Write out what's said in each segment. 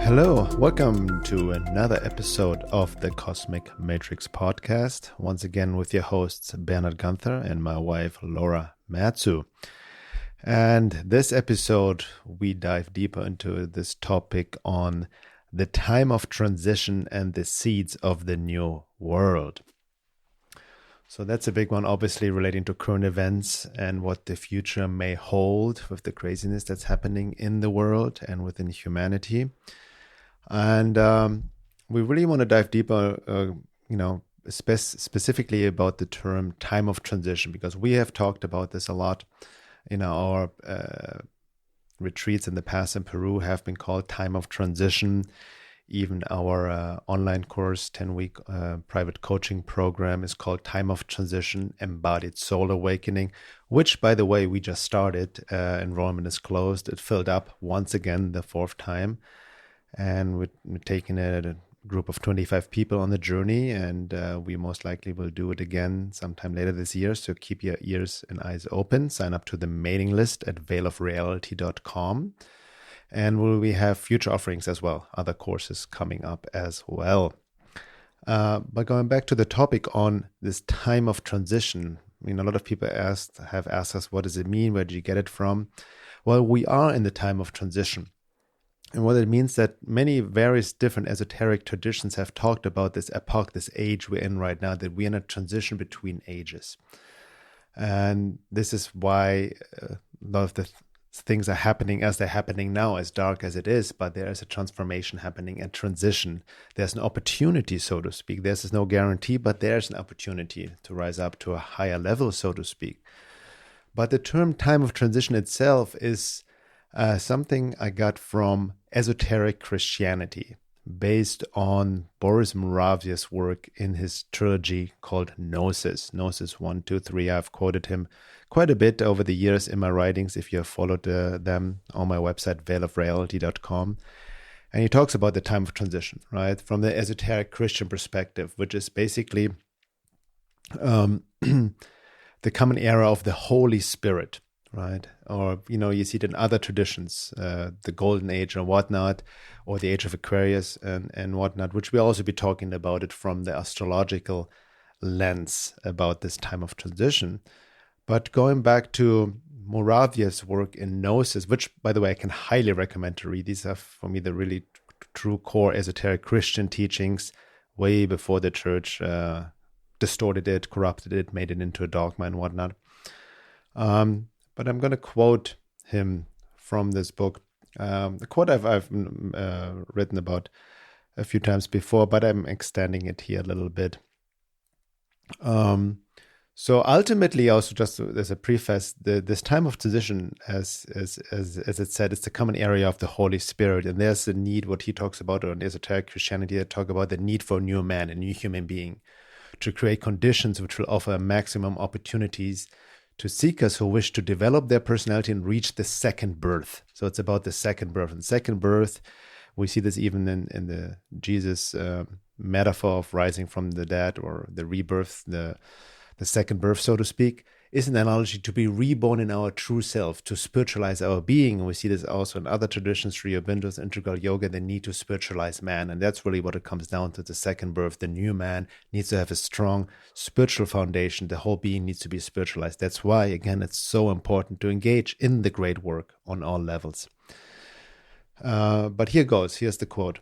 Hello, welcome to another episode of the Cosmic Matrix podcast. Once again with your hosts Bernhard and my wife Laura Matsu. And this episode we dive deeper into this topic on the time of transition and the seeds of the new world. So that's a big one, obviously relating to current events and what the future may hold with the craziness that's happening in the world and within humanity. And we really want to dive deeper, specifically about the term time of transition, because we have talked about this a lot in our retreats in the past in Peru have been called time of transition. Even our online course, 10-week private coaching program is called Time of Transition, Embodied Soul Awakening, which, by the way, we just started. Enrollment is closed. It filled up once again the fourth time. And we're taking a group of 25 people on the journey, and we most likely will do it again sometime later this year. So keep your ears and eyes open. Sign up to the mailing list at veilofreality.com. And we have future offerings as well, other courses coming up as well. But going back to the topic on this time of transition, a lot of people have asked us, what does it mean? Where did you get it from? Well, we are in the time of transition. And what it means that many various different esoteric traditions have talked about this epoch, this age we're in right now, that we're in a transition between ages. And this is why a lot of the things are happening as they're happening now, as dark as it is, but there is a transformation happening, a transition. There's an opportunity, so to speak. There's no guarantee, but there's an opportunity to rise up to a higher level, so to speak. But the term time of transition itself is something I got from esoteric Christianity, based on Boris Moravyia's work in his trilogy called Gnosis. Gnosis 1, 2, 3. I've quoted him quite a bit over the years in my writings, if you have followed them on my website, veilofreality.com. And he talks about the time of transition, right? From the esoteric Christian perspective, which is basically the common era of the Holy Spirit, right? Or, you see it in other traditions, the Golden Age and whatnot, or the Age of Aquarius and whatnot, which we'll also be talking about it from the astrological lens about this time of transition. But going back to Moravyia's work in Gnosis, which, by the way, I can highly recommend to read. These are, for me, the really true core esoteric Christian teachings way before the church distorted it, corrupted it, made it into a dogma and whatnot. But I'm going to quote him from this book. The quote I've written about a few times before, but I'm extending it here a little bit. So ultimately, also just as a preface, this time of transition, as it said, it's the common area of the Holy Spirit, and there's the need. What he talks about on esoteric Christianity, they talk about the need for a new man, a new human being, to create conditions which will offer maximum opportunities to seekers who wish to develop their personality and reach the second birth. So it's about the second birth. And second birth, we see this even in the Jesus metaphor of rising from the dead, or the rebirth, the second birth, so to speak, is an analogy to be reborn in our true self, to spiritualize our being. And we see this also in other traditions, Sri Aurobindo's integral yoga, the need to spiritualize man. And that's really what it comes down to, the second birth. The new man needs to have a strong spiritual foundation. The whole being needs to be spiritualized. That's why, again, it's so important to engage in the great work on all levels. But here goes. Here's the quote.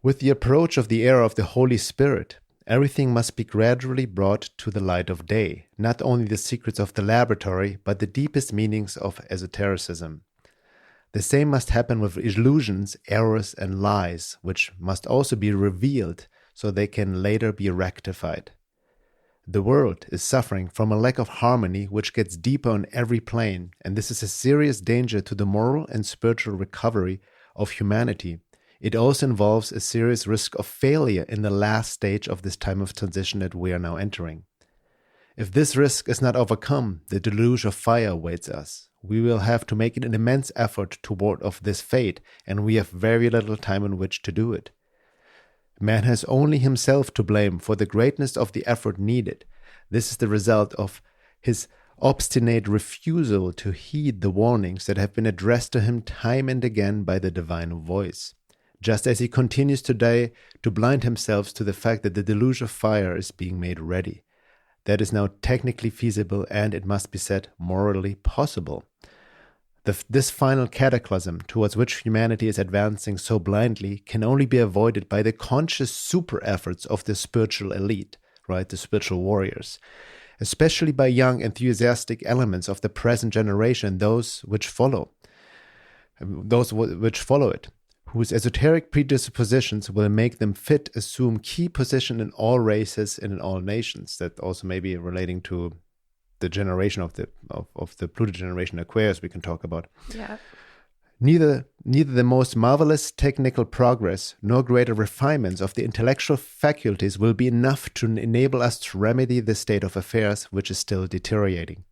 With the approach of the era of the Holy Spirit, everything must be gradually brought to the light of day, not only the secrets of the laboratory, but the deepest meanings of esotericism. The same must happen with illusions, errors, and lies, which must also be revealed so they can later be rectified. The world is suffering from a lack of harmony which gets deeper on every plane, and this is a serious danger to the moral and spiritual recovery of humanity. It also involves a serious risk of failure in the last stage of this time of transition that we are now entering. If this risk is not overcome, the deluge of fire awaits us. We will have to make an immense effort toward of this fate, and we have very little time in which to do it. Man has only himself to blame for the greatness of the effort needed. This is the result of his obstinate refusal to heed the warnings that have been addressed to him time and again by the divine voice. just as he continues today to blind himself to the fact that the deluge of fire is being made ready. That is now technically feasible and, it must be said, morally possible. This final cataclysm towards which humanity is advancing so blindly can only be avoided by the conscious super efforts of the spiritual elite, right, the spiritual warriors, especially by young enthusiastic elements of the present generation, those which follow it, whose esoteric predispositions will make them fit assume key position in all races and in all nations. That also may be relating to the generation of the Pluto generation Aquarius we can talk about. Yeah. Neither the most marvelous technical progress nor greater refinements of the intellectual faculties will be enough to enable us to remedy the state of affairs which is still deteriorating.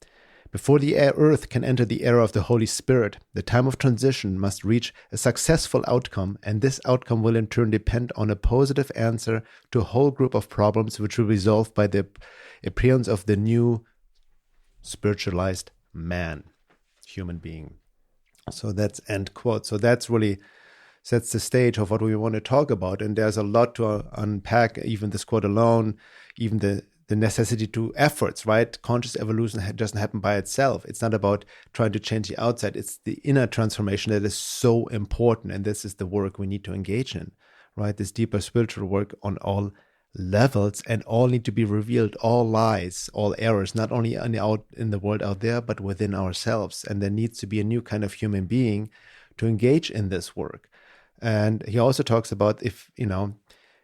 Before the earth can enter the era of the Holy Spirit, the time of transition must reach a successful outcome, and this outcome will in turn depend on a positive answer to a whole group of problems which will be solved by the appearance of the new spiritualized man, human being. So that's end quote. So that's really sets the stage of what we want to talk about. And there's a lot to unpack, even this quote alone, even the necessity to efforts, right? Conscious evolution doesn't happen by itself. It's not about trying to change the outside. It's the inner transformation that is so important. And this is the work we need to engage in, right? This deeper spiritual work on all levels, and all need to be revealed, all lies, all errors, not only in the world out there, but within ourselves. And there needs to be a new kind of human being to engage in this work. And he also talks about,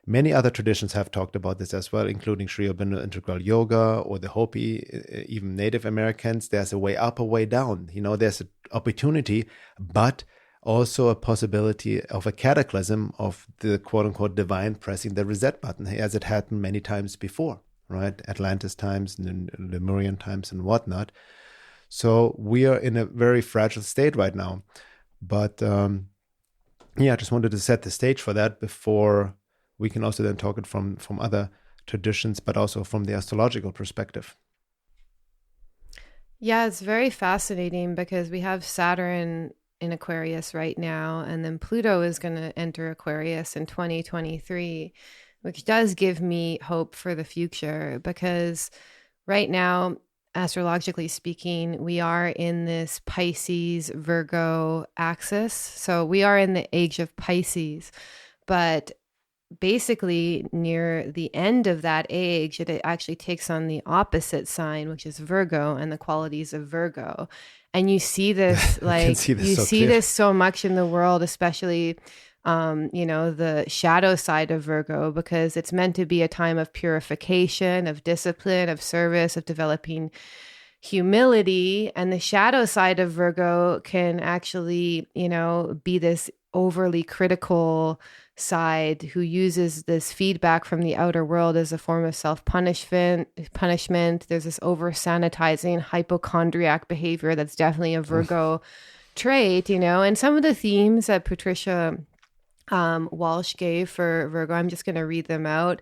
many other traditions have talked about this as well, including Sri Aurobindo Integral Yoga or the Hopi, even Native Americans. There's a way up, a way down. There's an opportunity, but also a possibility of a cataclysm of the quote-unquote divine pressing the reset button, as it happened many times before, right? Atlantis times, Lemurian times, and whatnot. So we are in a very fragile state right now. But I just wanted to set the stage for that before we can also then talk it from other traditions, but also from the astrological perspective. Yeah, it's very fascinating because we have Saturn in Aquarius right now, and then Pluto is going to enter Aquarius in 2023, which does give me hope for the future, because right now, astrologically speaking, we are in this Pisces Virgo axis. So we are in the age of Pisces, but basically near the end of that age, it actually takes on the opposite sign, which is Virgo, and the qualities of Virgo. And you see this, this so much in the world, especially, the shadow side of Virgo, because it's meant to be a time of purification, of discipline, of service, of developing humility. And the shadow side of Virgo can actually, be this overly critical side who uses this feedback from the outer world as a form of self-punishment. There's this over-sanitizing hypochondriac behavior that's definitely a Virgo trait, and some of the themes that Patricia Walsh gave for Virgo, I'm just going to read them out.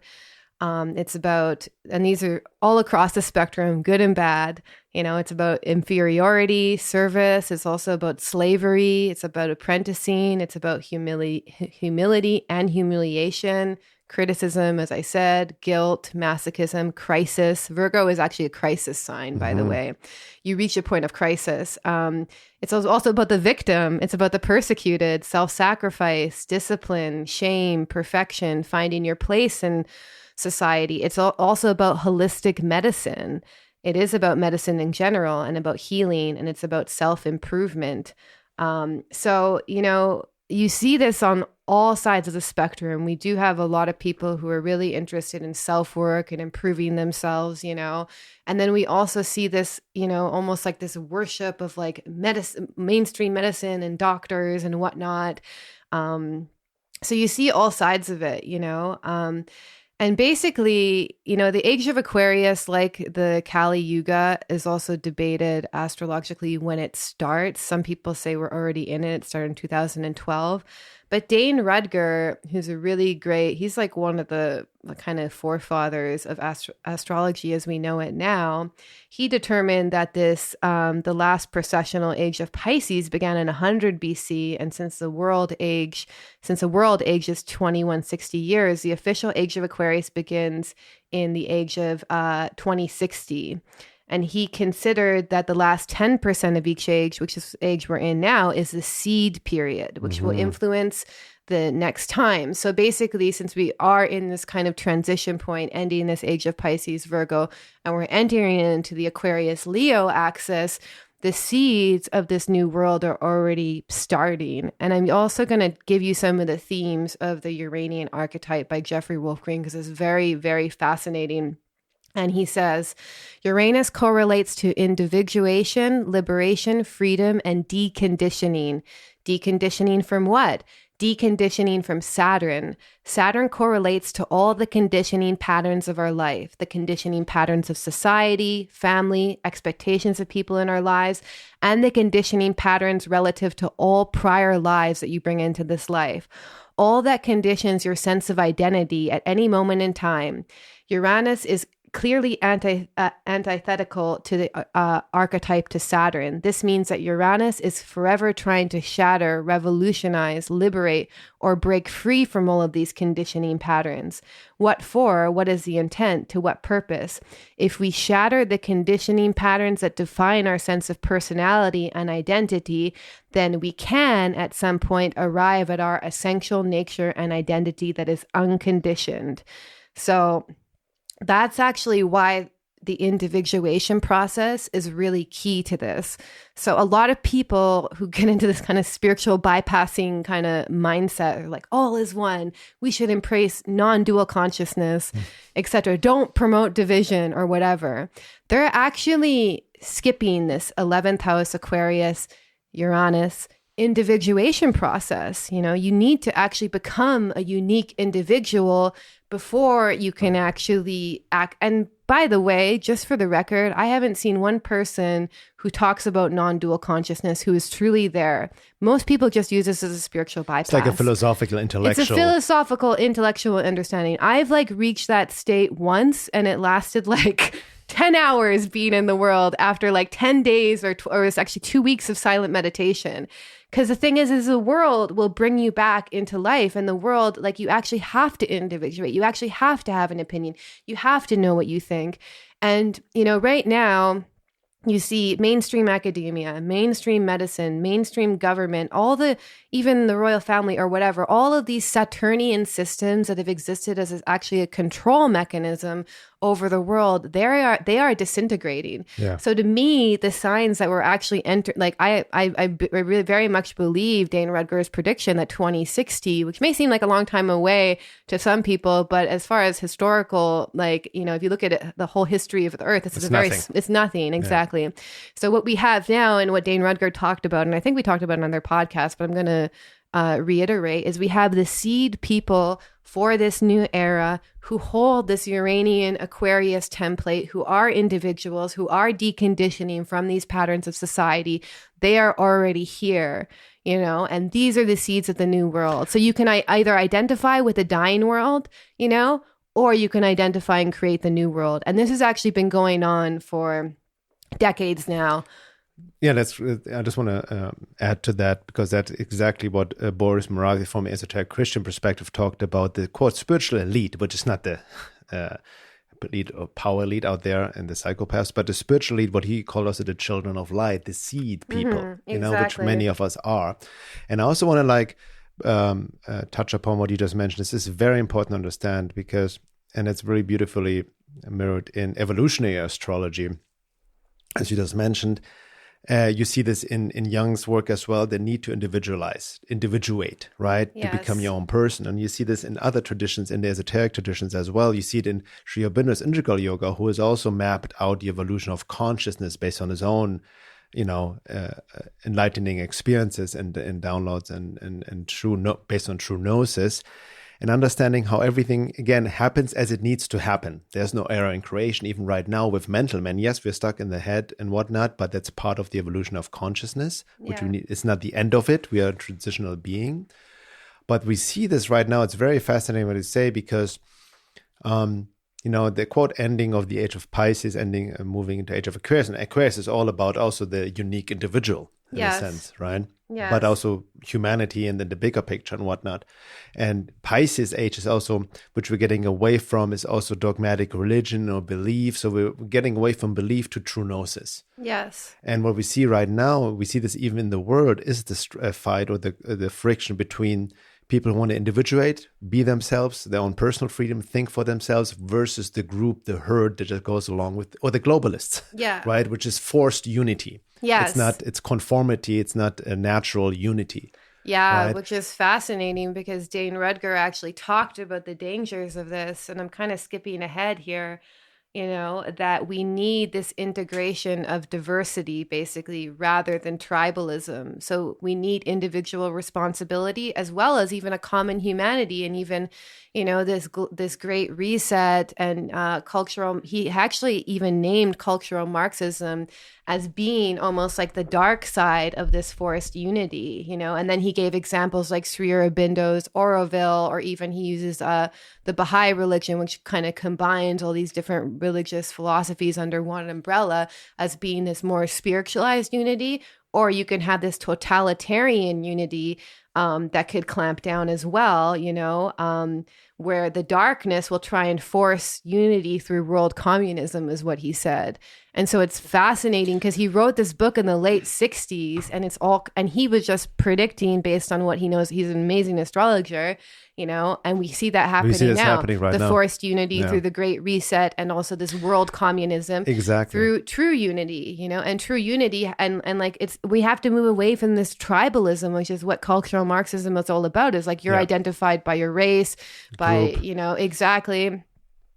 It's about, and these are all across the spectrum, good and bad. It's about inferiority, service. It's also about slavery. It's about apprenticing. It's about humility and humiliation, criticism, as I said, guilt, masochism, crisis. Virgo is actually a crisis sign, by the way. You reach a point of crisis. It's also about the victim. It's about the persecuted, self-sacrifice, discipline, shame, perfection, finding your place in society. It's also about holistic medicine. It is about medicine in general and about healing, and it's about self-improvement. So, you see this on all sides of the spectrum. We do have a lot of people who are really interested in self-work and improving themselves, and then we also see this, almost like this worship of like medicine, mainstream medicine and doctors and whatnot. So you see all sides of it, and basically, the age of Aquarius, like the Kali Yuga, is also debated astrologically when it starts. Some people say we're already in it. It started in 2012. But Dane Rudger, who's a really great, he's like one of the kind of forefathers of astrology as we know it now. He determined that this, the last precessional age of Pisces began in 100 BC. And since the world age is 2160 years, the official age of Aquarius begins in the age of 2060. And he considered that the last 10% of each age, which is the age we're in now, is the seed period, which will influence the next time. So basically, since we are in this kind of transition point, ending this age of Pisces, Virgo, and we're entering into the Aquarius Leo axis, the seeds of this new world are already starting. And I'm also going to give you some of the themes of the Uranian archetype by Jeffrey Wolfgreen, because it's very, very fascinating. And he says, Uranus correlates to individuation, liberation, freedom, and deconditioning. Deconditioning from what? Deconditioning from Saturn. Saturn correlates to all the conditioning patterns of our life, the conditioning patterns of society, family, expectations of people in our lives, and the conditioning patterns relative to all prior lives that you bring into this life. All that conditions your sense of identity at any moment in time. Uranus is clearly antithetical to the archetype to Saturn. This means that Uranus is forever trying to shatter, revolutionize, liberate, or break free from all of these conditioning patterns. What for? What is the intent? To what purpose? If we shatter the conditioning patterns that define our sense of personality and identity, then we can, at some point, arrive at our essential nature and identity that is unconditioned. So that's actually why the individuation process is really key to this. So a lot of people who get into this kind of spiritual bypassing kind of mindset are like, all is one. We should embrace non-dual consciousness, etc. Don't promote division or whatever. They're actually skipping this 11th house Aquarius, Uranus individuation process. You know, you need to actually become a unique individual before you can actually act. And by the way, just for the record, I haven't seen one person who talks about non-dual consciousness who is truly there. Most people just use this as a spiritual bypass. It's like a philosophical, intellectual. It's a philosophical, intellectual understanding. I've like reached that state once, and it lasted like 10 hours being in the world after like 10 days or it's actually 2 weeks of silent meditation. Because the thing is the world will bring you back into life, and the world, like, you actually have to individuate. You actually have to have an opinion. You have to know what you think. And, you know, right now, you see mainstream academia, mainstream medicine, mainstream government, even the royal family or whatever, all of these Saturnian systems that have existed as actually a control mechanism over the world, they are disintegrating. Yeah. So to me, the signs that we're actually I really very much believe Dane Rudger's prediction that 2060, which may seem like a long time away to some people, but as far as historical, like, you know, if you look at it, the whole history of the Earth, it's nothing exactly. Yeah. So what we have now, and what Dane Rudger talked about, and I think we talked about it on their podcast, but I'm going to reiterate, is we have the seed people for this new era who hold this Uranian Aquarius template, who are individuals, who are deconditioning from these patterns of society. They are already here, you know, and these are the seeds of the new world. So you can either identify with the dying world, you know, or you can identify and create the new world. And this has actually been going on for decades now. Yeah, I just want to add to that, because that's exactly what Boris Moravsky, from an esoteric Christian perspective, talked about, the quote spiritual elite, which is not the elite or power elite out there and the psychopaths, but the spiritual elite, what he called us the children of light, the seed people, you know, which many of us are. And I also want to touch upon what you just mentioned. This is very important to understand, because, and it's very beautifully mirrored in evolutionary astrology, as you just mentioned. You see this in Jung's work as well, the need to individuate, right? Yes. To become your own person. And you see this in other traditions, in the esoteric traditions as well. You see it in Sri Aurobindo's integral yoga, who has also mapped out the evolution of consciousness based on his own, you know, enlightening experiences and downloads and based on true gnosis. And understanding how everything, again, happens as it needs to happen. There's no error in creation, even right now with mental men. Yes, we're stuck in the head and whatnot, but that's part of the evolution of consciousness, which we need. It's not the end of it. We are a transitional being. But we see this right now. It's very fascinating what you say, because the quote ending of the age of Pisces, ending moving into age of Aquarius, and Aquarius is all about also the unique individual in a sense, right? Yes. But also humanity and then the bigger picture and whatnot. And Pisces age is also, which we're getting away from, is also dogmatic religion or belief. So we're getting away from belief to true gnosis. Yes. And what we see right now, we see this even in the world, is this fight or the friction between people who want to individuate, be themselves, their own personal freedom, think for themselves, versus the group, the herd that just goes along with, or the globalists, right? Which is forced unity. Yes. It's conformity. It's not a natural unity. Yeah, right? Which is fascinating, because Dane Rudger actually talked about the dangers of this. And I'm kind of skipping ahead here, that we need this integration of diversity, basically, rather than tribalism. So we need individual responsibility, as well as even a common humanity, and even, this great reset and cultural. He actually even named cultural Marxism as being almost like the dark side of this forced unity, and then he gave examples like Sri Aurobindo's Auroville, or even he uses the Baha'i religion, which kind of combines all these different religious philosophies under one umbrella, as being this more spiritualized unity. Or you can have this totalitarian unity that could clamp down as well, where the darkness will try and force unity through world communism, is what he said. And so it's fascinating, because he wrote this book in the late 60s, and he was just predicting based on what he knows. He's an amazing astrologer, and we see that happening now. The forced unity through the Great Reset, and also this world communism through true unity, and true unity. And like we have to move away from this tribalism, which is what cultural Marxism is all about, is like you're identified by your race, by, exactly.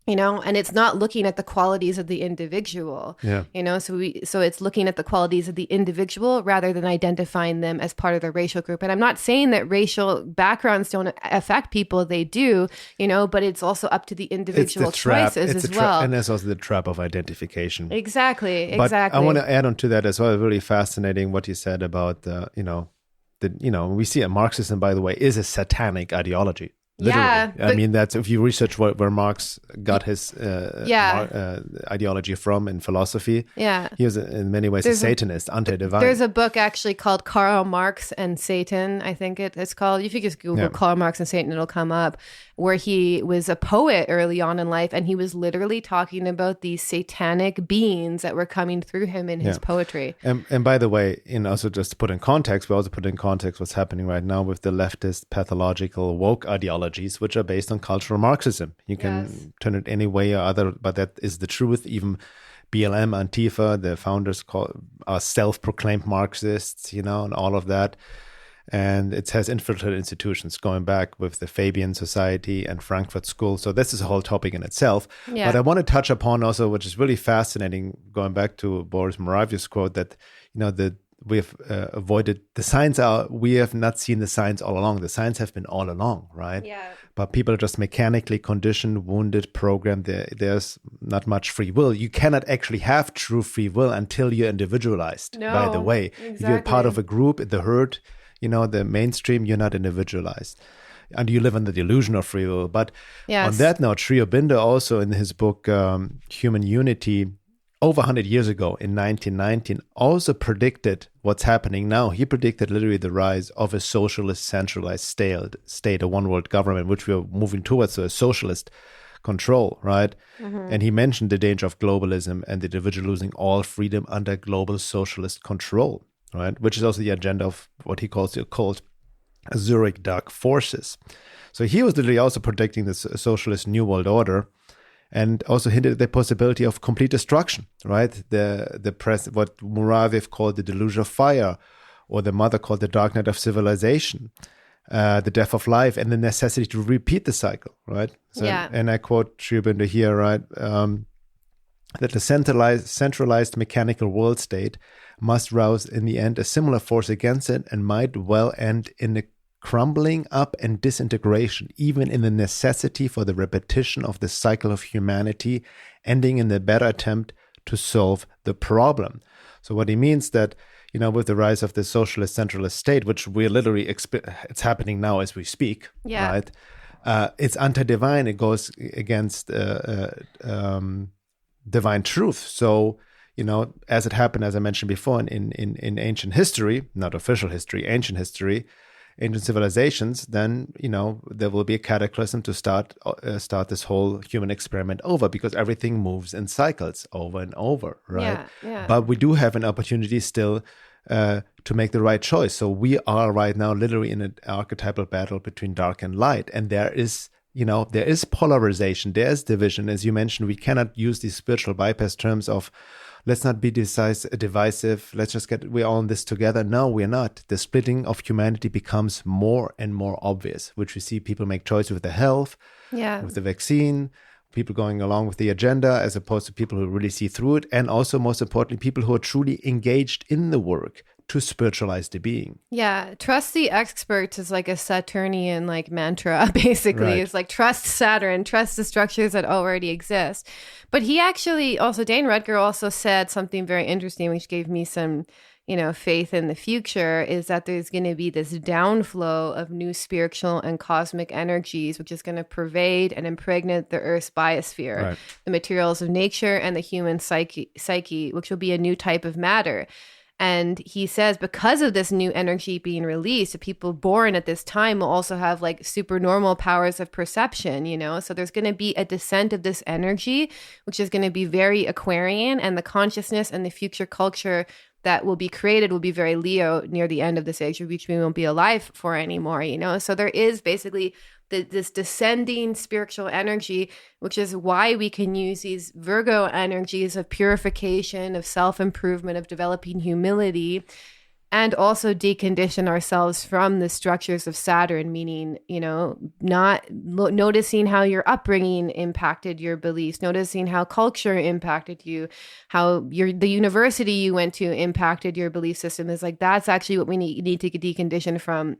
And it's not looking at the qualities of the individual, so it's looking at the qualities of the individual rather than identifying them as part of the racial group. And I'm not saying that racial backgrounds don't affect people, they do, but it's also up to the individual choices as well. And there's also the trap of identification. Exactly. But I want to add on to that as well. Really fascinating what you said about we see Marxism, by the way, is a satanic ideology. Literally. Yeah, I mean, that's, if you research where Marx got his ideology from in philosophy, he was in many ways a Satanist, anti-divine. There's a book actually called Karl Marx and Satan, I think it's called. If you just Google Karl Marx and Satan, it'll come up, where he was a poet early on in life, and he was literally talking about these satanic beings that were coming through him in his poetry. And by the way, also just to put in context, we also put in context what's happening right now with the leftist pathological woke ideologies, which are based on cultural Marxism. You can turn it any way or other, but that is the truth. Even BLM, Antifa, the founders are self-proclaimed Marxists, and all of that. And it has infiltrated institutions going back with the Fabian Society and Frankfurt School. So this is a whole topic in itself. Yeah. But I want to touch upon also, which is really fascinating, going back to Boris Moravyi's quote, that, we have avoided the signs. We have not seen the signs all along. The signs have been all along, right? Yeah. But people are just mechanically conditioned, wounded, programmed. There's not much free will. You cannot actually have true free will until you're individualized. No, by the way, exactly. If you're part of a group, the herd, the mainstream, you're not individualized. And you live in the delusion of free will. But on that note, Sri Aurobindo also in his book, Human Unity, over 100 years ago in 1919, also predicted what's happening now. He predicted literally the rise of a socialist centralized state, a one world government, which we are moving towards, so a socialist control, right? Mm-hmm. And he mentioned the danger of globalism and the individual losing all freedom under global socialist control, right? Which is also the agenda of what he calls the occult Zurich dark forces. So he was literally also predicting this socialist new world order, and also hinted at the possibility of complete destruction, right? What Muravyev called the delusion of fire, or the mother called the dark night of civilization, the death of life, and the necessity to repeat the cycle, right? So, and I quote Sri Aurobindo here, right? That the centralized mechanical world state must rouse in the end a similar force against it, and might well end in a crumbling up and disintegration, even in the necessity for the repetition of the cycle of humanity, ending in the better attempt to solve the problem. So what he means that, with the rise of the socialist centralist state, which we're literally, it's happening now as we speak, right? It's anti-divine. It goes against divine truth. So, as it happened, as I mentioned before, in ancient history, not official history, ancient history, ancient civilizations, then, there will be a cataclysm to start this whole human experiment over, because everything moves in cycles over and over, right? Yeah. But we do have an opportunity still to make the right choice. So we are right now literally in an archetypal battle between dark and light. And there is polarization, there is division. As you mentioned, we cannot use these spiritual bypass terms of let's not be divisive, let's just we're all in this together. No, we're not. The splitting of humanity becomes more and more obvious, which we see people make choices with the health, with the vaccine, people going along with the agenda, as opposed to people who really see through it. And also, most importantly, people who are truly engaged in the work to spiritualize the being. Yeah. Trust the experts is like a Saturnian mantra, basically. Right. It's like trust Saturn, trust the structures that already exist. But he actually also, Dane Rutger also said something very interesting, which gave me some, faith in the future, is that there's going to be this downflow of new spiritual and cosmic energies, which is going to pervade and impregnate the Earth's biosphere, Right. the materials of nature and the human psyche, which will be a new type of matter. And he says because of this new energy being released, people born at this time will also have supernormal powers of perception, So there's going to be a descent of this energy, which is going to be very Aquarian, and the consciousness and the future culture that will be created will be very Leo near the end of this age, which we won't be alive for anymore, So there is basically this descending spiritual energy, which is why we can use these Virgo energies of purification, of self-improvement, of developing humility, and also decondition ourselves from the structures of Saturn, meaning, not noticing how your upbringing impacted your beliefs, noticing how culture impacted you, how the university you went to impacted your belief system. Is that's actually what we need to decondition from.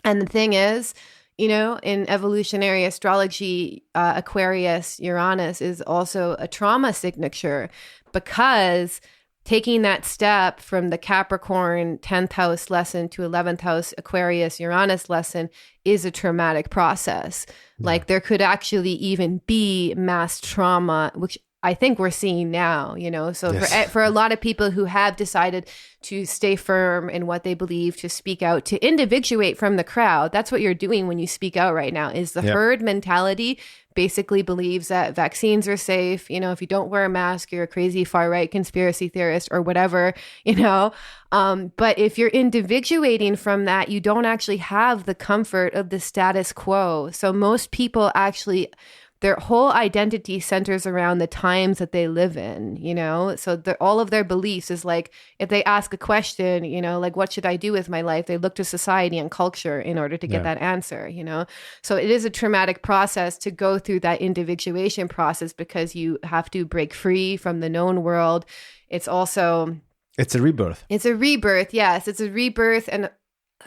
And the thing is, in evolutionary astrology, Aquarius, Uranus is also a trauma signature, because taking that step from the Capricorn 10th house lesson to 11th house Aquarius Uranus lesson is a traumatic process. Yeah. There could actually even be mass trauma, which I think we're seeing now, So yes. for a lot of people who have decided to stay firm in what they believe, to speak out, to individuate from the crowd, that's what you're doing when you speak out right now, is the herd mentality basically believes that vaccines are safe. If you don't wear a mask, you're a crazy far-right conspiracy theorist or whatever, But if you're individuating from that, you don't actually have the comfort of the status quo. So most people actually, their whole identity centers around the times that they live in, So all of their beliefs is if they ask a question, what should I do with my life? They look to society and culture in order to get that answer, So it is a traumatic process to go through that individuation process, because you have to break free from the known world. It's also... It's a rebirth. It's a rebirth, yes. It's a rebirth, and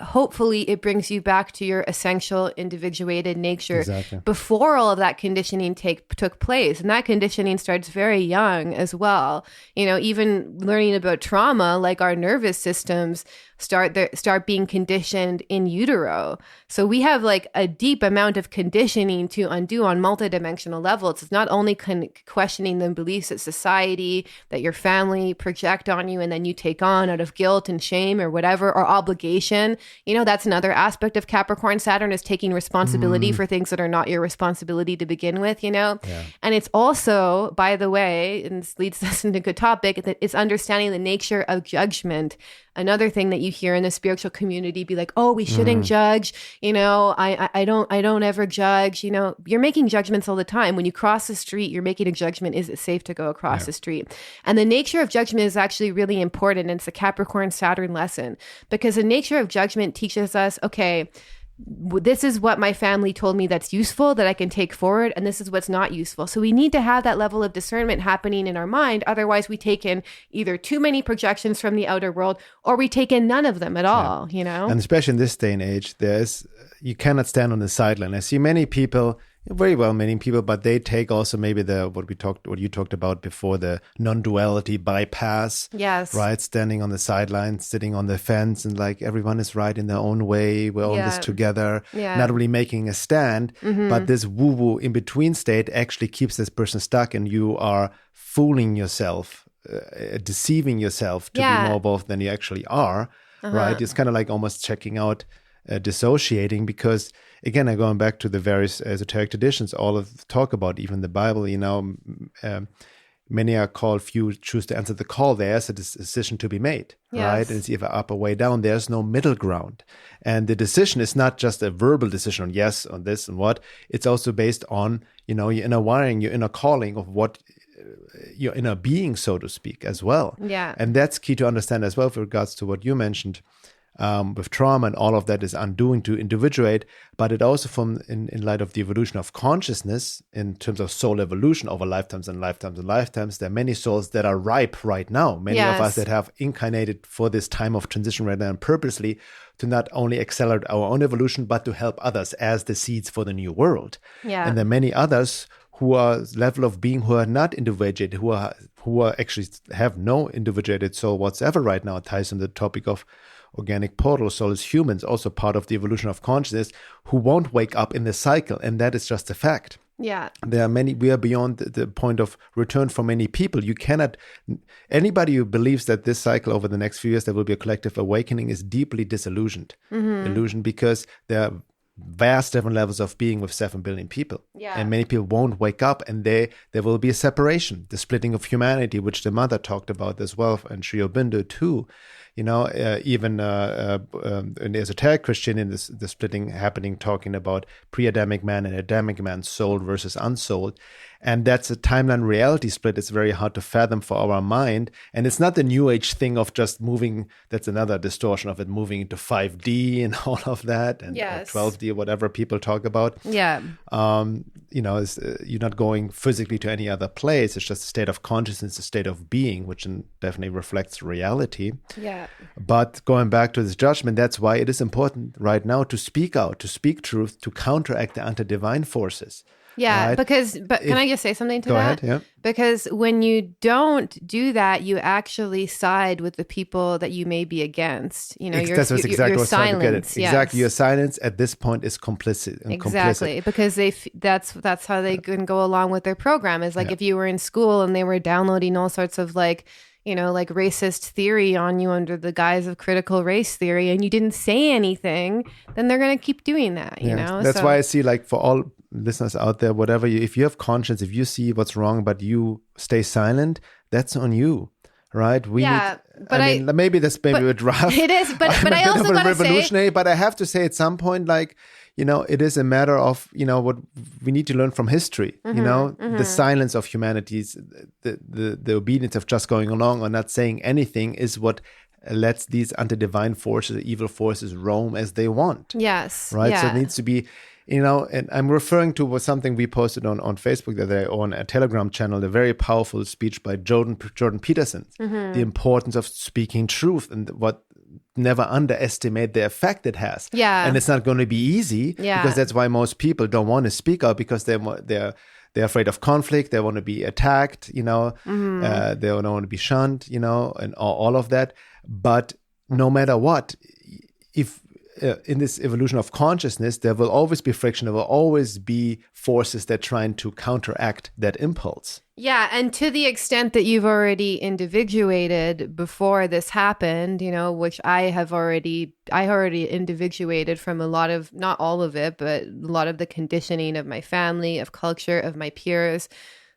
hopefully it brings you back to your essential individuated nature. Exactly. Before all of that conditioning took place. And that conditioning starts very young as well. Even learning about trauma, our nervous systems start being conditioned in utero. So we have a deep amount of conditioning to undo on multidimensional levels. It's not only questioning the beliefs that society, that your family project on you, and then you take on out of guilt and shame or whatever, or obligation. That's another aspect of Capricorn Saturn, is taking responsibility for things that are not your responsibility to begin with, And it's also, by the way, and this leads us into a good topic, it's understanding the nature of judgment. Another thing that you hear in the spiritual community be oh, we shouldn't judge, I don't ever judge, you're making judgments all the time. When you cross the street, you're making a judgment. Is it safe to go across the street? And the nature of judgment is actually really important. And it's a Capricorn Saturn lesson, because the nature of judgment teaches us, okay, this is what my family told me that's useful, that I can take forward, and this is what's not useful. So we need to have that level of discernment happening in our mind. Otherwise, we take in either too many projections from the outer world, or we take in none of them at all, And especially in this day and age, you cannot stand on the sideline. I see many people, very well-meaning people, but they take also maybe what you talked about before, the non-duality bypass. Yes. Right, standing on the sidelines, sitting on the fence, and like everyone is right in their own way. We're all in this together. Yeah. Not really making a stand, but this woo-woo in between state actually keeps this person stuck, and you are fooling yourself, deceiving yourself to be more both than you actually are. Right, it's kind of like almost checking out. Dissociating, because again, I'm going back to the various esoteric traditions, all of the talk about even the Bible, many are called, few choose to answer the call. There's a decision to be made, right? And it's either up or way down. There's no middle ground. And the decision is not just a verbal decision on yes, on this and what. It's also based on, your inner wiring, your inner calling of what your inner being, so to speak, as well. Yeah. And that's key to understand as well with regards to what you mentioned. With trauma and all of that is undoing to individuate, but it also in light of the evolution of consciousness in terms of soul evolution over lifetimes and lifetimes and lifetimes, there are many souls that are ripe right now. Many of us that have incarnated for this time of transition right now and purposely to not only accelerate our own evolution, but to help others as the seeds for the new world. Yeah. And there are many others who are level of being who are not individuated, who are actually have no individuated soul whatsoever right now. It ties in the topic of organic portal soul as humans, also part of the evolution of consciousness, who won't wake up in the cycle. And that is just a fact. Yeah. There are many, we are beyond the point of return for many people. You cannot, anybody who believes that this cycle over the next few years, there will be a collective awakening is deeply disillusioned. Illusion, because there are vast different levels of being with 7 billion people. Yeah. And many people won't wake up, and there will be a separation, the splitting of humanity, which the mother talked about as well, and Sri Aurobindo too. Even in esoteric Christian, in the splitting happening, talking about pre-Adamic man and Adamic man, souled versus unsouled. And that's a timeline reality split. It's very hard to fathom for our mind. And it's not the new age thing of just moving. That's another distortion of it, moving into 5D and all of that, and 12D or whatever people talk about. Yeah. You're not going physically to any other place. It's just a state of consciousness, a state of being, which definitely reflects reality. Yeah. But going back to this judgment, that's why it is important right now to speak out, to speak truth, to counteract the anti-divine forces. Yeah, right? but can I just say something to go that? Ahead, yeah. Because when you don't do that, you actually side with the people that you may be against. That's exactly what I was trying to get at. Yes. Exactly, your silence at this point is complicit. Exactly, because that's how they can go along with their program. Is like if you were in school and they were downloading all sorts of like racist theory on you under the guise of critical race theory, and you didn't say anything, then they're going to keep doing that. That's why I see, like, for all listeners out there, whatever if you have conscience, if you see what's wrong but you stay silent, that's on you, right? Maybe that's maybe a bit rough. It is, but I also got to say, but I have to say at some point, like, it is a matter of what we need to learn from history. The silence of humanities, the obedience of just going along or not saying anything is what lets these anti-divine forces, evil forces, roam as they want. Yes, right. Yeah. So it needs to be. And I'm referring to something we posted on Facebook the other day on a Telegram channel, a very powerful speech by Jordan Peterson, the importance of speaking truth and what never underestimate the effect it has. Yeah. And it's not going to be easy because that's why most people don't want to speak out, because they're afraid of conflict. They want to be attacked, they don't want to be shunned, and all of that. But no matter what, if in this evolution of consciousness, there will always be friction. There will always be forces that trying to counteract that impulse. Yeah, and to the extent that you've already individuated before this happened, which I already individuated from a lot of, not all of it, but a lot of the conditioning of my family, of culture, of my peers,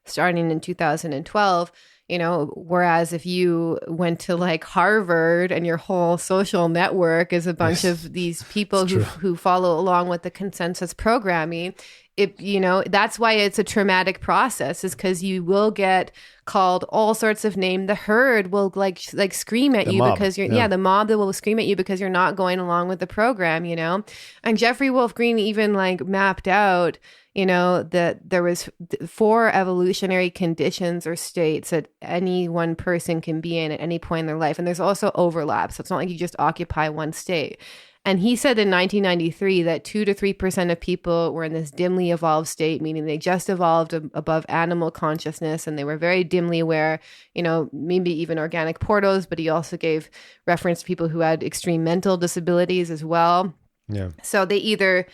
starting in 2012. Whereas if you went to like Harvard and your whole social network is a bunch of these people who follow along with the consensus programming, that's why it's a traumatic process, is because you will get called all sorts of names. The herd will like scream at you because you're the mob that will scream at you because you're not going along with the program, And Jeffrey Wolf Green even like mapped out that there was 4 evolutionary conditions or states that any one person can be in at any point in their life. And there's also overlap. So it's not like you just occupy one state. And he said in 1993 that 2 to 3% of people were in this dimly evolved state, meaning they just evolved above animal consciousness and they were very dimly aware, maybe even organic portals. But he also gave reference to people who had extreme mental disabilities as well. Yeah. So they either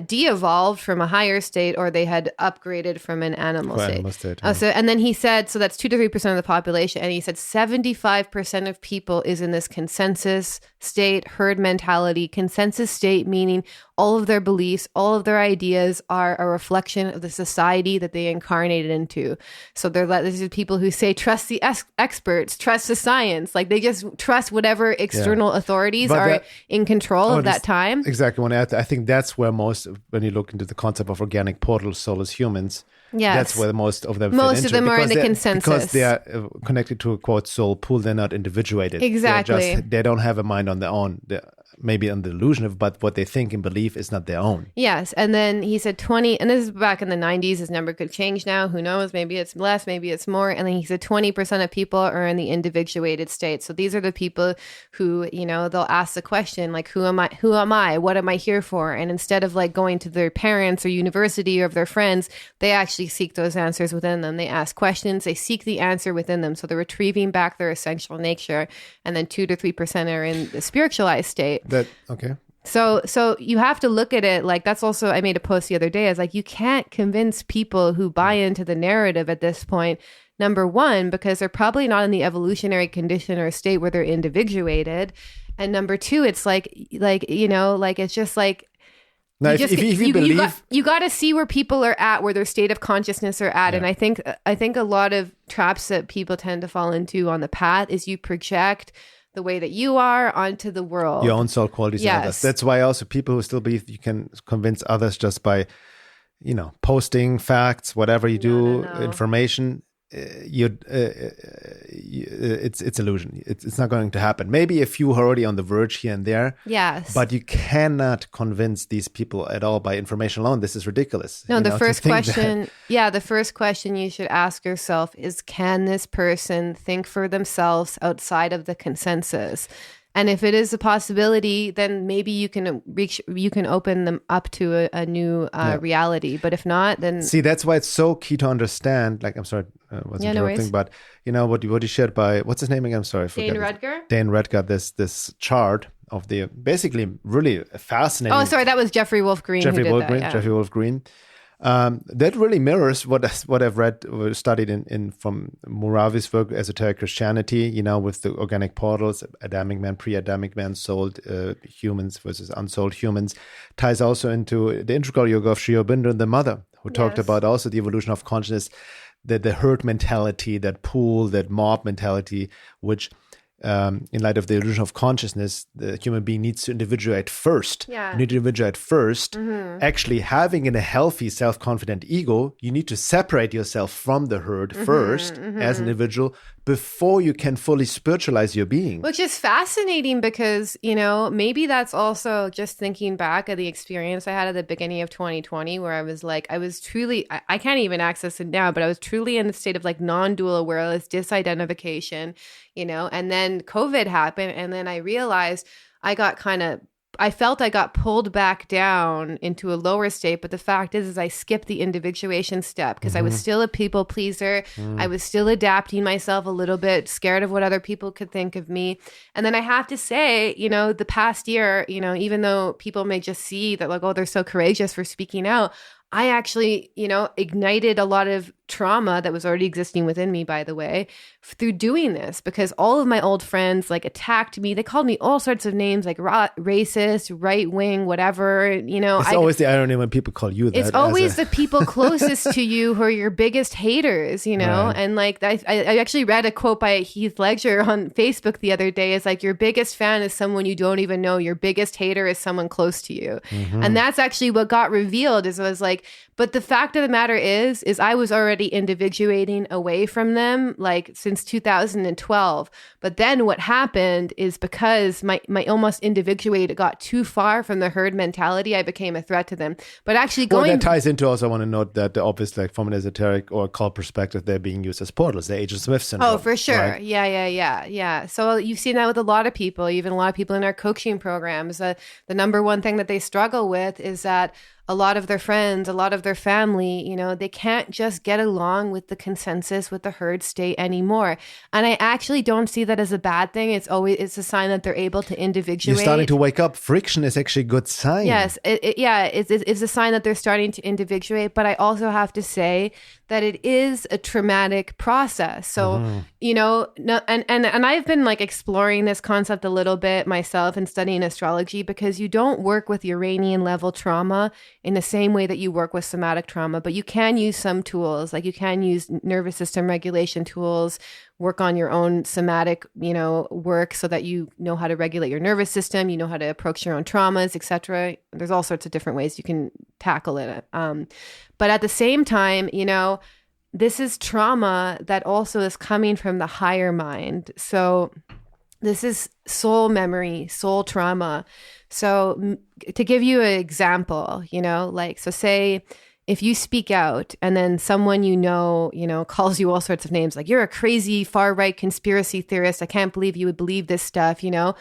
de-evolved from a higher state or they had upgraded from an animal state. And then he said, so that's 2 to 3% of the population. And he said 75% of people is in this consensus state, herd mentality. Consensus state meaning all of their beliefs, all of their ideas are a reflection of the society that they incarnated into. So these are people who say, trust the experts, trust the science. Like they just trust whatever external authorities are in control of that time. Exactly. I think that's where when you look into the concept of organic portals, soulless humans, that's where most of them Most of them are in the consensus. Because they are connected to a, quote, soul pool. They're not individuated. Exactly. They don't have a mind on their own. They're maybe on the illusion of, but what they think and believe is not their own. Yes. And then he said 20, and this is back in the 90s. His number could change now. Who knows? Maybe it's less, maybe it's more. And then he said 20% of people are in the individuated state. So these are the people who, they'll ask the question, like, who am I? Who am I? What am I here for? And instead of like going to their parents or university or of their friends, they actually seek those answers within them. They ask questions, they seek the answer within them. So they're retrieving back their essential nature. And then 2 to 3% are in the spiritualized state. Okay. So you have to look at it like that's also, I made a post the other day. I was like, you can't convince people who buy into the narrative at this point. Number one, because they're probably not in the evolutionary condition or state where they're individuated. And number two, it's it's just like, now, if you believe, you got to see where people are at, where their state of consciousness are at. Yeah. And I think a lot of traps that people tend to fall into on the path is you project the way that you are onto the world. Your own soul qualities. Yes. And others. That's why also people who still believe you can convince others just by, posting facts, whatever you do, information. It's illusion. It's not going to happen. Maybe a few are already on the verge here and there. Yes. But you cannot convince these people at all by information alone. This is ridiculous. No, the first question you should ask yourself is, can this person think for themselves outside of the consensus? And if it is a possibility, then maybe you can open them up to a new reality. But if not, then see, that's why it's so key to understand. Like, I'm sorry, I was interrupting, but what you shared by, what's his name again? I'm sorry, Dane Rudger. Dane Rudger. This chart of the basically really fascinating. Oh, sorry, that was Jeffrey Wolf Green. Jeffrey Wolf Green. That really mirrors what I've read or studied in from Muravi's work, Esoteric Christianity, with the organic portals, Adamic man, pre-Adamic man, souled humans versus unsouled humans, ties also into the integral yoga of Sri Aurobindo and the Mother, who talked about also the evolution of consciousness, the herd mentality, that pool, that mob mentality, which in light of the illusion of consciousness, the human being needs to individuate first. Yeah. You need to individuate first. Mm-hmm. Actually, having a healthy, self-confident ego, you need to separate yourself from the herd first as an individual before you can fully spiritualize your being. Which is fascinating because, maybe that's also just thinking back at the experience I had at the beginning of 2020 where I was truly, I can't even access it now, but I was truly in the state of like non-dual awareness, disidentification, and then COVID happened. And then I realized I felt I got pulled back down into a lower state. But the fact is I skipped the individuation step because I was still a people pleaser. I was still adapting myself a little bit, scared of what other people could think of me. And then I have to say, the past year, even though people may just see that like, oh, they're so courageous for speaking out, I actually, ignited a lot of trauma that was already existing within me, by the way, through doing this, because all of my old friends like attacked me. They called me all sorts of names like racist, right wing, whatever, It's always the irony when people call you that. It's always the people closest to you who are your biggest haters, Right. And like I actually read a quote by Heath Ledger on Facebook the other day. It's like your biggest fan is someone you don't even know. Your biggest hater is someone close to you. And that's actually what got revealed. Is it was like, like, but the fact of the matter is I was already individuating away from them like since 2012. But then what happened is because my almost individuate got too far from the herd mentality, I became a threat to them. But actually going... Well, that ties into also, I want to note that obviously like from an esoteric or occult perspective, they're being used as portals, the Agent Smith syndrome. Oh, for sure. Right? Yeah. So you've seen that with a lot of people, even a lot of people in our coaching programs. The number one thing that they struggle with is that a lot of their friends, a lot of their family, you know, they can't just get along with the consensus, with the herd state anymore. And I actually don't see that as a bad thing. It's a sign that they're able to individuate. You're starting to wake up. Friction is actually a good sign. Yes. It's a sign that they're starting to individuate. But I also have to say that it is a traumatic process. So, you know, and I've been like exploring this concept a little bit myself and studying astrology, because you don't work with Uranian level trauma in the same way that you work with somatic trauma, but you can use some tools, like you can use nervous system regulation tools, work on your own somatic, you know, work so that you know how to regulate your nervous system, you know how to approach your own traumas, etc. There's all sorts of different ways you can tackle it. But at the same time, you know, this is trauma that also is coming from the higher mind. So this is soul memory, soul trauma. So to give you an example, you know, like, so say if you speak out and then someone you know, calls you all sorts of names, like you're a crazy far-right conspiracy theorist, I can't believe you would believe this stuff, you know,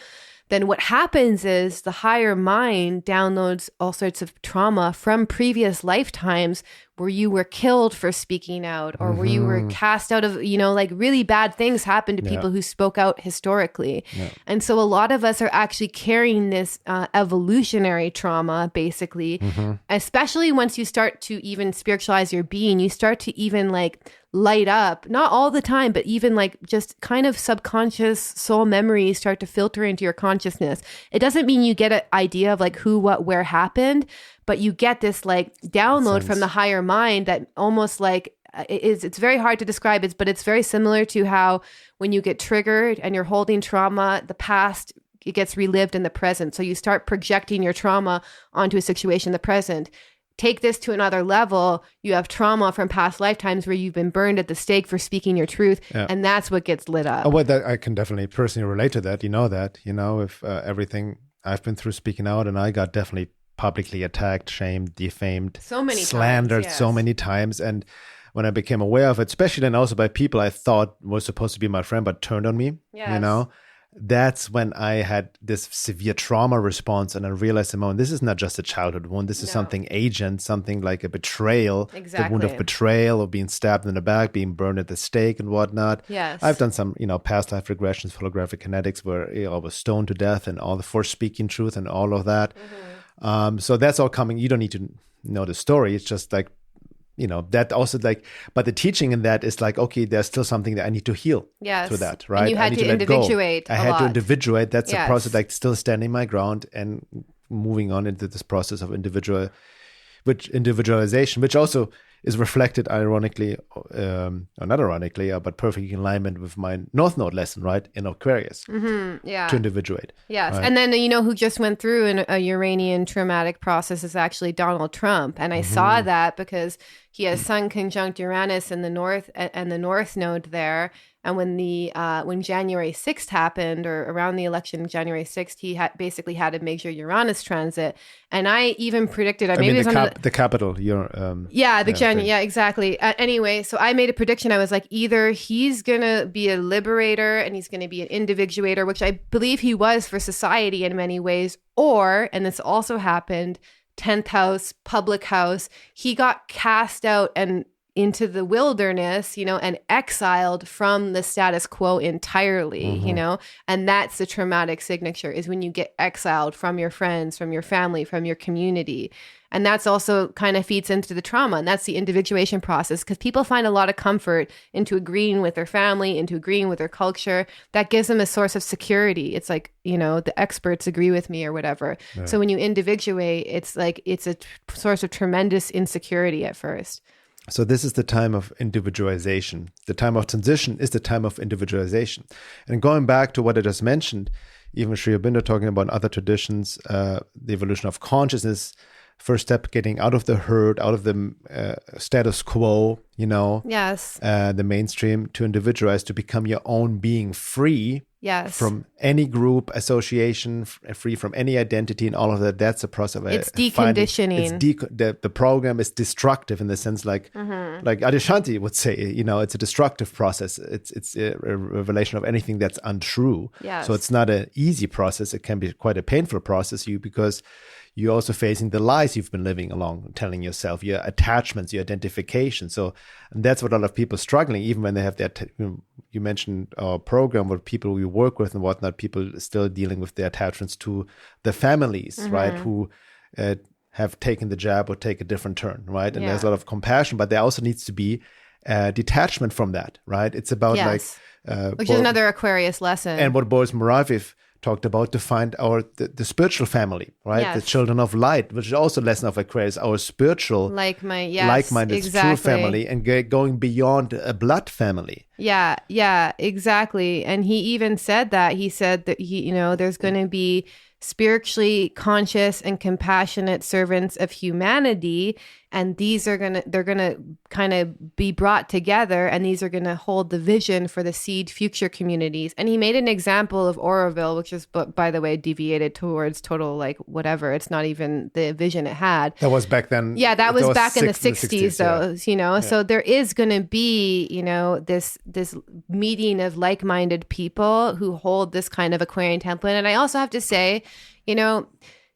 then what happens is the higher mind downloads all sorts of trauma from previous lifetimes where you were killed for speaking out, or where you were cast out of, you know, like really bad things happen to people who spoke out historically. Yeah. And so a lot of us are actually carrying this evolutionary trauma, basically, especially once you start to even spiritualize your being, you start to even like light up, not all the time, but even like just kind of subconscious soul memories start to filter into your consciousness. It doesn't mean you get an idea of like who, what, where happened, but you get this like download from the higher mind that almost like it's very hard to describe it, but it's very similar to how when you get triggered and you're holding trauma, the past, it gets relived in the present. So you start projecting your trauma onto a situation in the present. Take this to another level. You have trauma from past lifetimes where you've been burned at the stake for speaking your truth. Yeah. And that's what gets lit up. Oh, well, I can definitely personally relate to that. You know, if everything I've been through speaking out, and I got definitely publicly attacked, shamed, defamed, so many slandered times, yes. so many times. And when I became aware of it, especially then also by people I thought was supposed to be my friend, but turned on me, you know, that's when I had this severe trauma response. And I realized, Simone, this is not just a childhood wound. This is something ancient, something like a betrayal, the wound of betrayal, of being stabbed in the back, being burned at the stake and whatnot. Yes. I've done some, past life regressions, holographic kinetics, where I was stoned to death and all for speaking truth and all of that. So that's all coming. You don't need to know the story. It's just like, that also like, but the teaching in that is like, okay, there's still something that I need to heal to that, right? And you had to individuate I had to individuate. That's a process, like still standing my ground and moving on into this process of individualization, which also is reflected ironically, or not ironically, but perfectly in alignment with my North Node lesson, right? In Aquarius. To individuate. Yes. Right? And then, who just went through a Uranian traumatic process is actually Donald Trump. And I saw that because he has Sun conjunct Uranus in the North and the North Node there. And when January 6th happened, or around the election, January 6th, he basically had a major Uranus transit. And I even predicted, the capital. Exactly. Anyway, so I made a prediction. I was like, either he's going to be a liberator and he's going to be an individuator, which I believe he was for society in many ways, or, and this also happened, 10th house, public house, he got cast out and into the wilderness, and exiled from the status quo entirely, and that's the traumatic signature, is when you get exiled from your friends, from your family, from your community. And that's also kind of feeds into the trauma. And that's the individuation process, because people find a lot of comfort into agreeing with their family, into agreeing with their culture. That gives them a source of security. It's like, the experts agree with me or whatever. Yeah. So when you individuate, it's like, it's a source of tremendous insecurity at first. So this is the time of individualization. The time of transition is the time of individualization. And going back to what I just mentioned, even Sri Aurobindo talking about other traditions, the evolution of consciousness first step, getting out of the herd, out of the status quo, Yes. The mainstream, to individualize, to become your own being, free Yes. from any group, association, free from any identity, and all of that. That's a process of It's deconditioning. The program is destructive in the sense, like Adyashanti would say, it's a destructive process. It's a revelation of anything that's untrue. Yes. So it's not an easy process. It can be quite a painful process, because you're also facing the lies you've been living along, telling yourself, your attachments, your identification. So, and that's what a lot of people are struggling, even when they have that. You mentioned our program, what people we work with and whatnot, people still dealing with their attachments to the families, right, who have taken the jab or take a different turn, right? And there's a lot of compassion, but there also needs to be detachment from that, right? It's about which is another Aquarius lesson. And what Boris Moraviev talked about, to find the spiritual family, right? Yes. The children of light, which is also a lesson of Aquarius, our spiritual, like-minded, exactly. true family, and going beyond a blood family. Yeah, exactly. And he even said that. He said that there's going to be spiritually conscious and compassionate servants of humanity, and they're gonna kind of be brought together, and these are gonna hold the vision for the seed future communities. And he made an example of Oroville, which is, by the way, deviated towards total whatever. It's not even the vision it had. That was back then. Yeah, that was back in the 60s though. Yeah. So there is gonna be this meeting of like-minded people who hold this kind of Aquarian template. And I also have to say,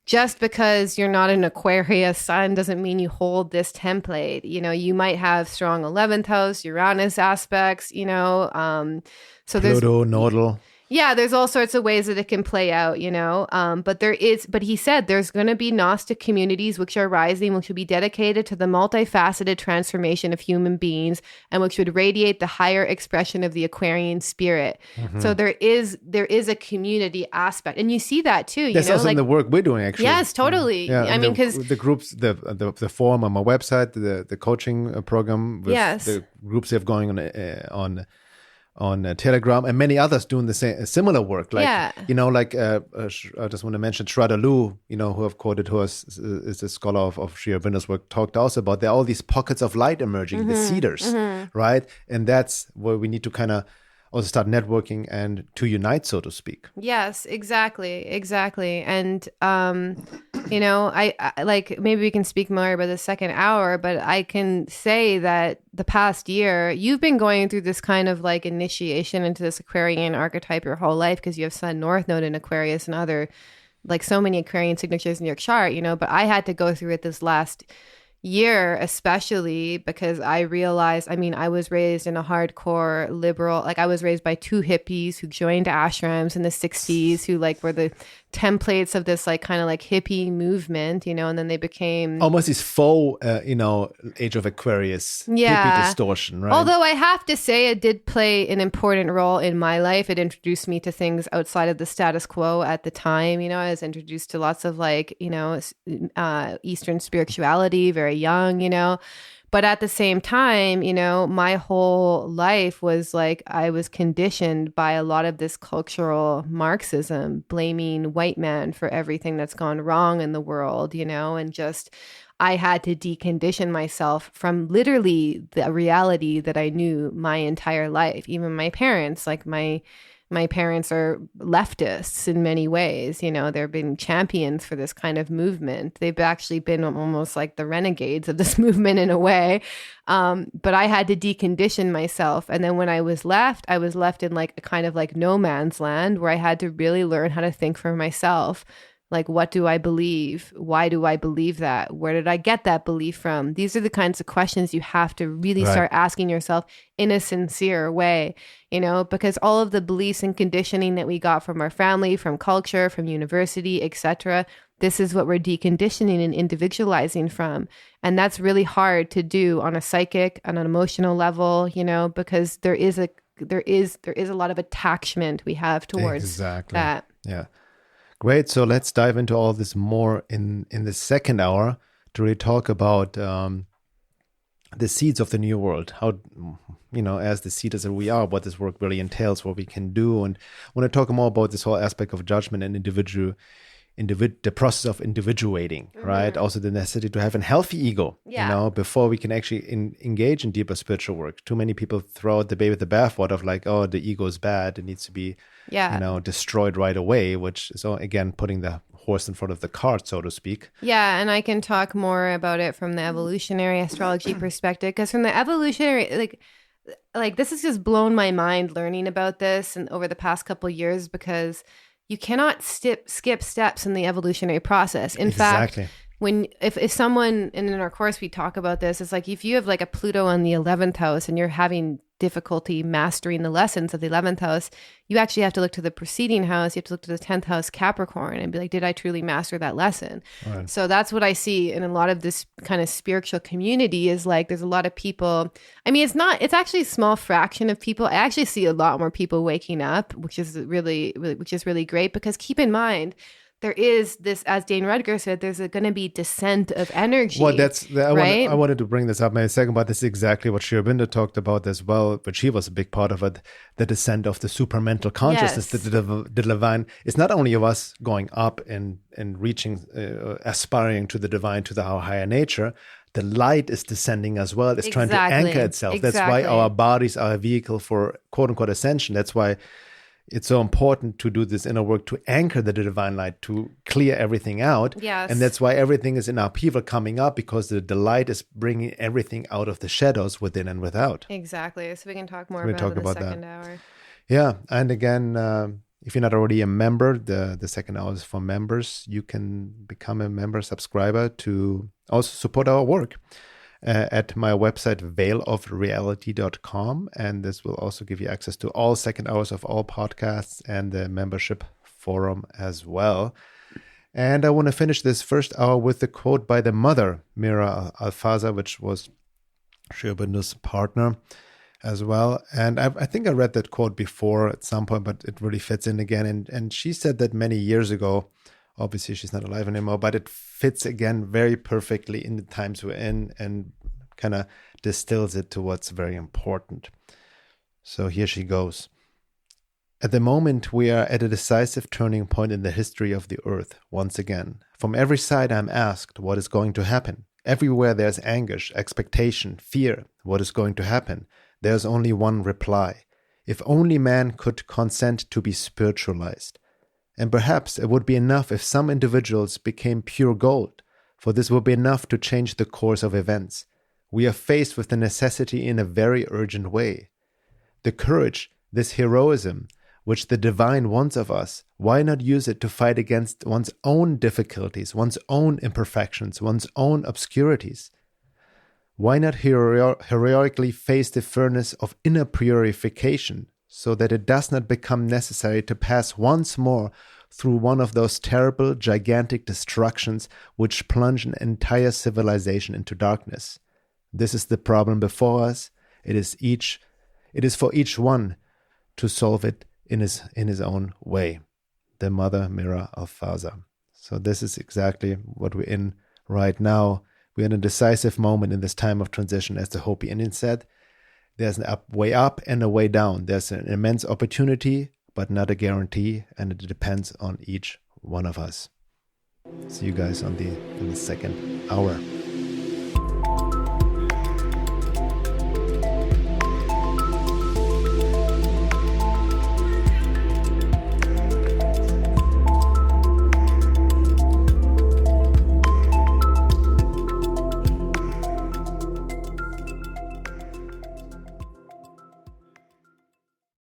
just because you're not an Aquarius sun doesn't mean you hold this template. You might have strong 11th house, Uranus aspects, so there's Pluto, nodal. Yeah, there's all sorts of ways that it can play out, but he said there's going to be Gnostic communities which are rising, which will be dedicated to the multifaceted transformation of human beings, and which would radiate the higher expression of the Aquarian spirit. Mm-hmm. So there is a community aspect, and you see that too. That's also in the work we're doing, actually. Yes, totally. Yeah, I mean, because the groups, the forum on my website, the coaching program, with the groups they have going on Telegram, and many others doing the similar work. I just want to mention Shraddha Lu, who I've quoted, who is a scholar of Sri Aurobindo's work, talked also about there are all these pockets of light emerging, the cedars, right? And that's where we need to kind of also start networking and to unite, so to speak. Yes, exactly. And I like, maybe we can speak more about the second hour, but I can say that the past year you've been going through this kind of initiation into this Aquarian archetype your whole life, because you have Sun North Node in Aquarius and other so many Aquarian signatures in your chart, but I had to go through it this last year, especially because I realized, I was raised in a hardcore liberal, I was raised by two hippies who joined ashrams in the 60s, who were the templates of this kind of hippie movement, and then they became almost this faux age of Aquarius hippie distortion, right? Although I have to say it did play an important role in my life. It introduced me to things outside of the status quo at the time. I was introduced to lots of Eastern spirituality very young, but at the same time, my whole life was I was conditioned by a lot of this cultural Marxism, blaming white man for everything that's gone wrong in the world, and just I had to decondition myself from literally the reality that I knew my entire life. Even my parents, my parents are leftists in many ways. They've been champions for this kind of movement. They've actually been almost like the renegades of this movement in a way. But I had to decondition myself. And then when I was left in a kind of no man's land, where I had to really learn how to think for myself. What do I believe? Why do I believe that? Where did I get that belief from? These are the kinds of questions you have to really start asking yourself in a sincere way, because all of the beliefs and conditioning that we got from our family, from culture, from university, etc., this is what we're deconditioning and individualizing from. And that's really hard to do on a psychic, on an emotional level, because there is a lot of attachment we have towards that. Yeah. Great. So let's dive into all this more in the second hour to really talk about the seeds of the new world. How, as the seeders that we are, what this work really entails, what we can do. And I want to talk more about this whole aspect of judgment and the process of individuating, right? Also the necessity to have a healthy ego, before we can actually engage in deeper spiritual work. Too many people throw out the baby with the bathwater of like, oh, the ego is bad. It needs to be, destroyed right away, which is, again, putting the horse in front of the cart, so to speak. Yeah, and I can talk more about it from the evolutionary astrology perspective, because from the evolutionary, like this has just blown my mind learning about this and over the past couple of years, because you cannot skip steps in the evolutionary process. In fact, if someone, and in our course we talk about this, it's like if you have like a Pluto on the 11th house and you're having difficulty mastering the lessons of the 11th house, you actually have to look to the preceding house. You have to look to the 10th house Capricorn and be like, did I truly master that lesson? Right. So that's what I see in a lot of this kind of spiritual community, is like there's a lot of people. I mean, it's actually a small fraction of people. I actually see a lot more people waking up, which is really great, because keep in mind, there is this, as Dane Rudger said, there's going to be descent of energy. Well, right? I wanted to bring this up in a second, but this is exactly what Shri Aurobindo talked about as well, but she was a big part of it, the descent of the supramental consciousness, the divine. It's not only of us going up and reaching, aspiring to the divine, to our higher nature. The light is descending as well. It's trying to anchor itself. That's why our bodies are a vehicle for quote-unquote ascension. That's why it's so important to do this inner work, to anchor the divine light, to clear everything out. Yes. And that's why everything is in upheaval coming up, because the light is bringing everything out of the shadows within and without. Exactly. So we can talk more about it in the second hour. Yeah. And again, if you're not already a member, the second hour is for members. You can become a member subscriber to also support our work. At my website, veilofreality.com. And this will also give you access to all second hours of all podcasts and the membership forum as well. And I want to finish this first hour with the quote by the mother, Mira Alfaza, which was Shri Aurobindo's partner as well. And I think I read that quote before at some point, but it really fits in again. And she said that many years ago. Obviously, she's not alive anymore, but it fits again very perfectly in the times we're in and kind of distills it to what's very important. So here she goes. At the moment, we are at a decisive turning point in the history of the earth, once again. From every side, I'm asked what is going to happen. Everywhere there's anguish, expectation, fear. What is going to happen? There's only one reply. If only man could consent to be spiritualized. And perhaps it would be enough if some individuals became pure gold, for this would be enough to change the course of events. We are faced with the necessity in a very urgent way. The courage, this heroism, which the divine wants of us, why not use it to fight against one's own difficulties, one's own imperfections, one's own obscurities? Why not heroically face the furnace of inner purification, so that it does not become necessary to pass once more through one of those terrible, gigantic destructions which plunge an entire civilization into darkness? This is the problem before us. It is for each one to solve it in his own way. The mother, Mira Alfaza. So this is exactly what we're in right now. We're in a decisive moment in this time of transition, as the Hopi Indian said. There's an way up and a way down. There's an immense opportunity, but not a guarantee, and it depends on each one of us. See you guys in the second hour.